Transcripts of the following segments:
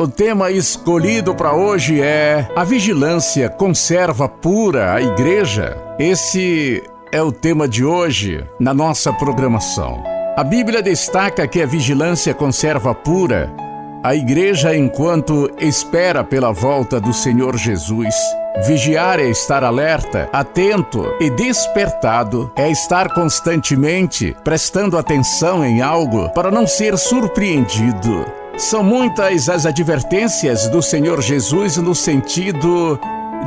O tema escolhido para hoje é: a vigilância conserva pura a igreja? Esse é o tema de hoje na nossa programação. A Bíblia destaca que a vigilância conserva pura a igreja enquanto espera pela volta do Senhor Jesus. Vigiar é estar alerta, atento e despertado, é estar constantemente prestando atenção em algo para não ser surpreendido. São muitas as advertências do Senhor Jesus no sentido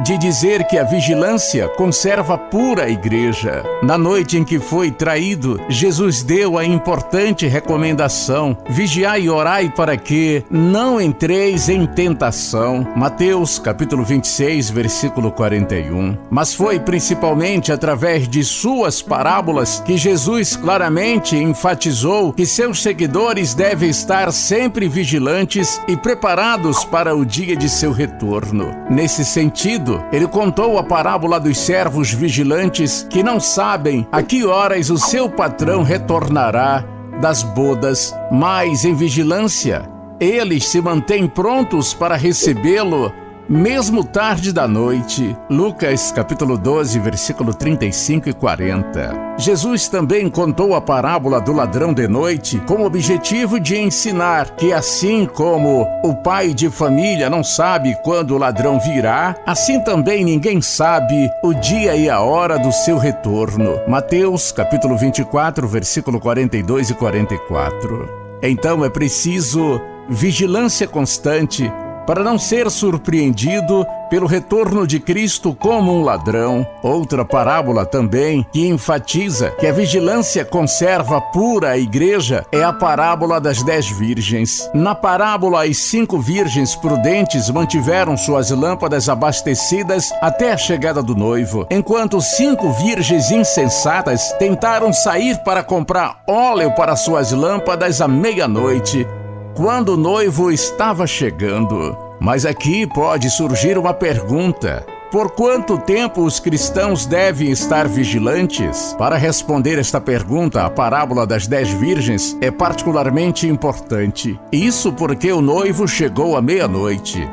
de dizer que a vigilância conserva pura a igreja. Na noite em que foi traído, Jesus deu a importante recomendação: vigiai e orai para que não entreis em tentação. Mateus capítulo 26, versículo 41. Mas foi principalmente através de suas parábolas que Jesus claramente enfatizou que seus seguidores devem estar sempre vigilantes e preparados para o dia de seu retorno. Nesse sentido, ele contou a parábola dos servos vigilantes que não sabem a que horas o seu patrão retornará das bodas, mas em vigilância, eles se mantêm prontos para recebê-lo, mesmo tarde da noite. Lucas capítulo 12, versículo 35 e 40. Jesus também contou a parábola do ladrão de noite com o objetivo de ensinar que, assim como o pai de família não sabe quando o ladrão virá, assim também ninguém sabe o dia e a hora do seu retorno. Mateus capítulo 24, versículo 42 e 44. Então é preciso vigilância constante para não ser surpreendido pelo retorno de Cristo como um ladrão. Outra parábola também que enfatiza que a vigilância conserva pura a igreja é a parábola das 10 virgens. Na parábola, as 5 virgens prudentes mantiveram suas lâmpadas abastecidas até a chegada do noivo, enquanto 5 virgens insensatas tentaram sair para comprar óleo para suas lâmpadas à meia-noite, quando o noivo estava chegando. Mas aqui pode surgir uma pergunta: por quanto tempo os cristãos devem estar vigilantes? Para responder esta pergunta, a parábola das 10 virgens é particularmente importante. Isso porque o noivo chegou à meia-noite.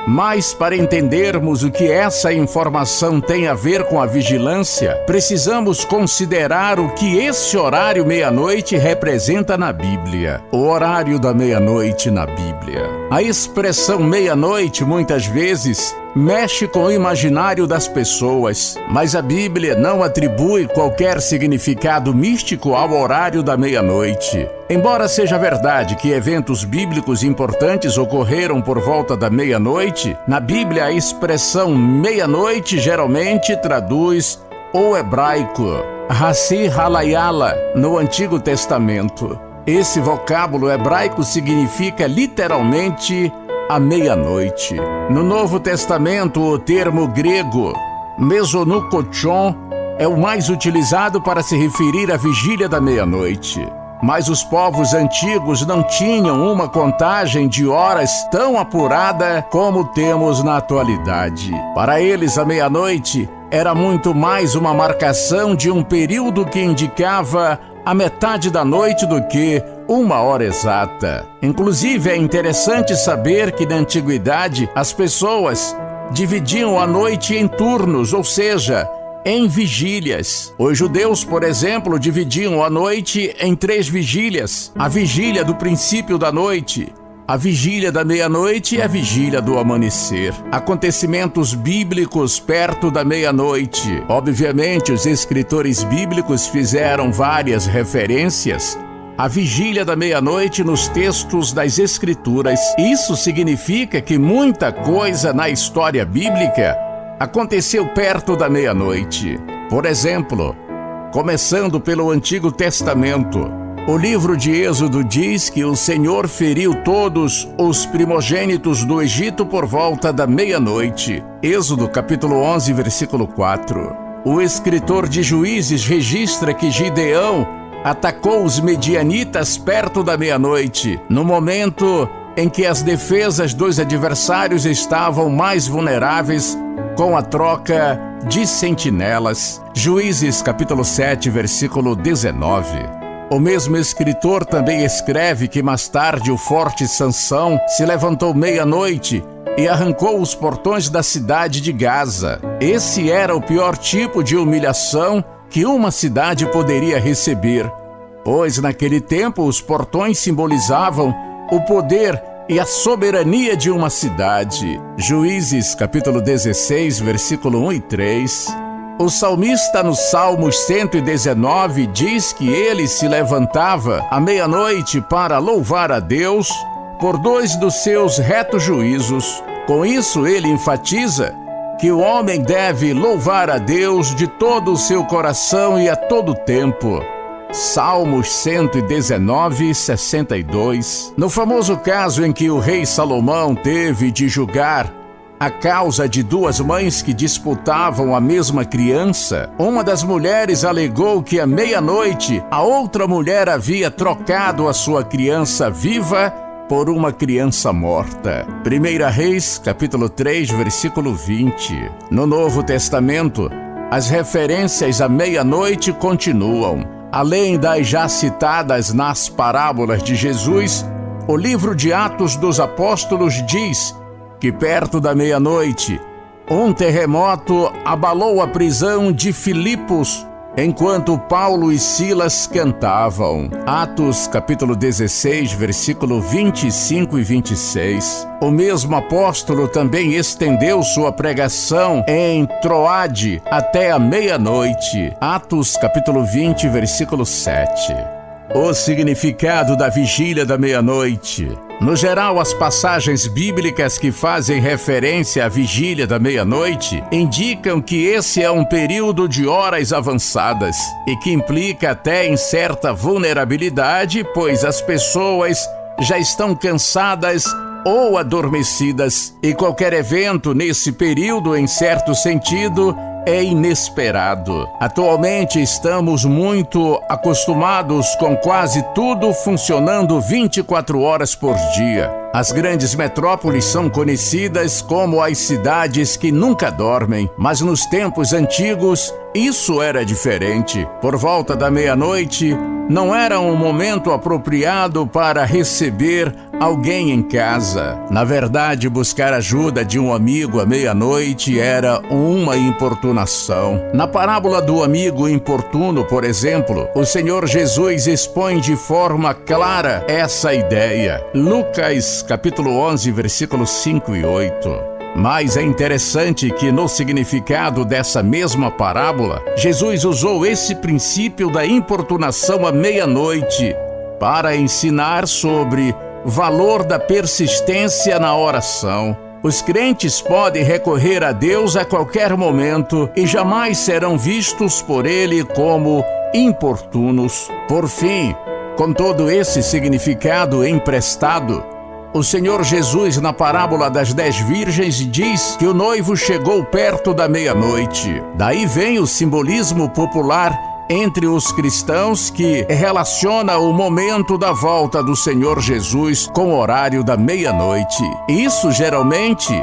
Mas para entendermos o que essa informação tem a ver com a vigilância, precisamos considerar o que esse horário meia-noite representa na Bíblia. O horário da meia-noite na Bíblia. A expressão meia-noite, muitas vezes, mexe com o imaginário das pessoas, mas a Bíblia não atribui qualquer significado místico ao horário da meia-noite. Embora seja verdade que eventos bíblicos importantes ocorreram por volta da meia-noite, na Bíblia a expressão meia-noite geralmente traduz o hebraico Hassi Halayala no Antigo Testamento. Esse vocábulo hebraico significa literalmente a meia-noite. No Novo Testamento, o termo grego mesonukotion é o mais utilizado para se referir à vigília da meia-noite. Mas os povos antigos não tinham uma contagem de horas tão apurada como temos na atualidade. Para eles, a meia-noite era muito mais uma marcação de um período que indicava a metade da noite do que uma hora exata. Inclusive, é interessante saber que na antiguidade as pessoas dividiam a noite em turnos, ou seja, em vigílias. Os judeus, por exemplo, dividiam a noite em 3 vigílias: a vigília do princípio da noite, a vigília da meia-noite e a vigília do amanhecer. Acontecimentos bíblicos perto da meia-noite. Obviamente, os escritores bíblicos fizeram várias referências à vigília da meia-noite nos textos das Escrituras. Isso significa que muita coisa na história bíblica aconteceu perto da meia-noite. Por exemplo, começando pelo Antigo Testamento, o livro de Êxodo diz que o Senhor feriu todos os primogênitos do Egito por volta da meia-noite. Êxodo capítulo 11, versículo 4. O escritor de Juízes registra que Gideão atacou os medianitas perto da meia-noite, no momento em que as defesas dos adversários estavam mais vulneráveis com a troca de sentinelas. Juízes capítulo 7, versículo 19. O mesmo escritor também escreve que mais tarde o forte Sansão se levantou meia-noite e arrancou os portões da cidade de Gaza. Esse era o pior tipo de humilhação que uma cidade poderia receber, pois naquele tempo os portões simbolizavam o poder e a soberania de uma cidade. Juízes, capítulo 16, versículo 1 e 3. O salmista no Salmos 119 diz que ele se levantava à meia-noite para louvar a Deus por 2 dos seus retos juízos. Com isso, ele enfatiza que o homem deve louvar a Deus de todo o seu coração e a todo tempo. Salmos 119, 62. No famoso caso em que o rei Salomão teve de julgar a causa de 2 mães que disputavam a mesma criança, uma das mulheres alegou que à meia-noite a outra mulher havia trocado a sua criança viva por uma criança morta. 1 Reis, capítulo 3, versículo 20. No Novo Testamento, as referências à meia-noite continuam. Além das já citadas nas parábolas de Jesus, o livro de Atos dos Apóstolos diz que perto da meia-noite, um terremoto abalou a prisão de Filipos enquanto Paulo e Silas cantavam. Atos capítulo 16, versículo 25 e 26. O mesmo apóstolo também estendeu sua pregação em Troade até a meia-noite. Atos capítulo 20, versículo 7. O significado da vigília da meia-noite. No geral, as passagens bíblicas que fazem referência à vigília da meia-noite indicam que esse é um período de horas avançadas e que implica até em certa vulnerabilidade, pois as pessoas já estão cansadas ou adormecidas, e qualquer evento nesse período, em certo sentido, é inesperado. Atualmente estamos muito acostumados com quase tudo funcionando 24 horas por dia. As grandes metrópoles são conhecidas como as cidades que nunca dormem, mas nos tempos antigos isso era diferente. Por volta da meia-noite, não era um momento apropriado para receber alguém em casa. Na verdade, buscar ajuda de um amigo à meia-noite era uma importunação. Na parábola do amigo importuno, por exemplo, o Senhor Jesus expõe de forma clara essa ideia. Lucas, capítulo 11, versículos 5 e 8. Mas é interessante que no significado dessa mesma parábola, Jesus usou esse princípio da importunação à meia-noite para ensinar sobre o valor da persistência na oração. Os crentes podem recorrer a Deus a qualquer momento e jamais serão vistos por Ele como importunos. Por fim, com todo esse significado emprestado, o Senhor Jesus, na parábola das 10 virgens, diz que o noivo chegou perto da meia-noite. Daí vem o simbolismo popular entre os cristãos que relaciona o momento da volta do Senhor Jesus com o horário da meia-noite. Isso geralmente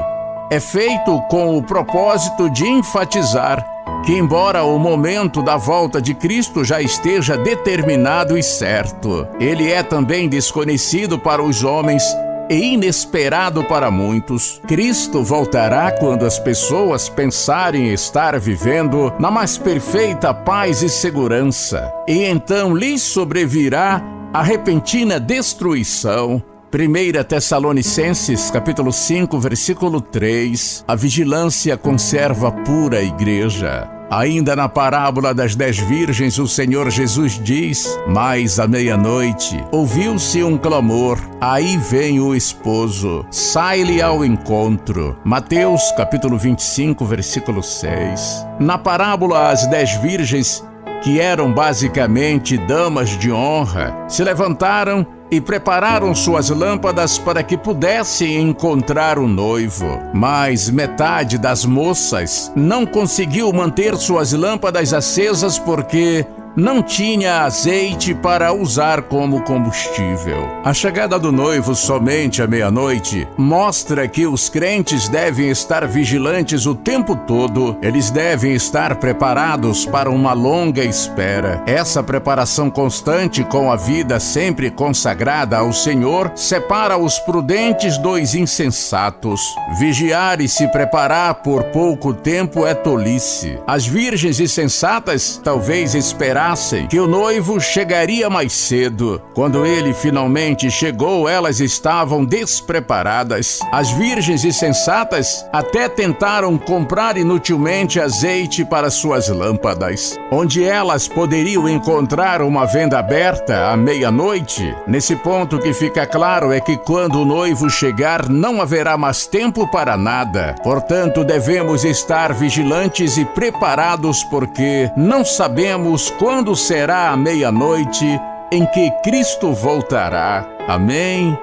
é feito com o propósito de enfatizar que, embora o momento da volta de Cristo já esteja determinado e certo, ele é também desconhecido para os homens e inesperado para muitos. Cristo voltará quando as pessoas pensarem estar vivendo na mais perfeita paz e segurança, e então lhes sobrevirá a repentina destruição. 1 Tessalonicenses, capítulo 5, versículo 3. A vigilância conserva pura a igreja. Ainda na parábola das 10 virgens, o Senhor Jesus diz: mas à meia-noite ouviu-se um clamor, aí vem o esposo, sai-lhe ao encontro. Mateus capítulo 25, versículo 6. Na parábola, as 10 virgens, que eram basicamente damas de honra, se levantaram e prepararam suas lâmpadas para que pudessem encontrar o noivo. Mas metade das moças não conseguiu manter suas lâmpadas acesas porque não tinha azeite para usar como combustível. A chegada do noivo somente à meia-noite mostra que os crentes devem estar vigilantes o tempo todo. Eles devem estar preparados para uma longa espera. Essa preparação constante, com a vida sempre consagrada ao Senhor, separa os prudentes dos insensatos. Vigiar e se preparar por pouco tempo é tolice. As virgens insensatas talvez esperassem que o noivo chegaria mais cedo. Quando ele finalmente chegou, elas estavam despreparadas. As virgens insensatas até tentaram comprar inutilmente azeite para suas lâmpadas. Onde elas poderiam encontrar uma venda aberta à meia-noite? Nesse ponto, o que fica claro é que quando o noivo chegar, não haverá mais tempo para nada. Portanto, devemos estar vigilantes e preparados, porque não sabemos quando será a meia-noite em que Cristo voltará. Amém?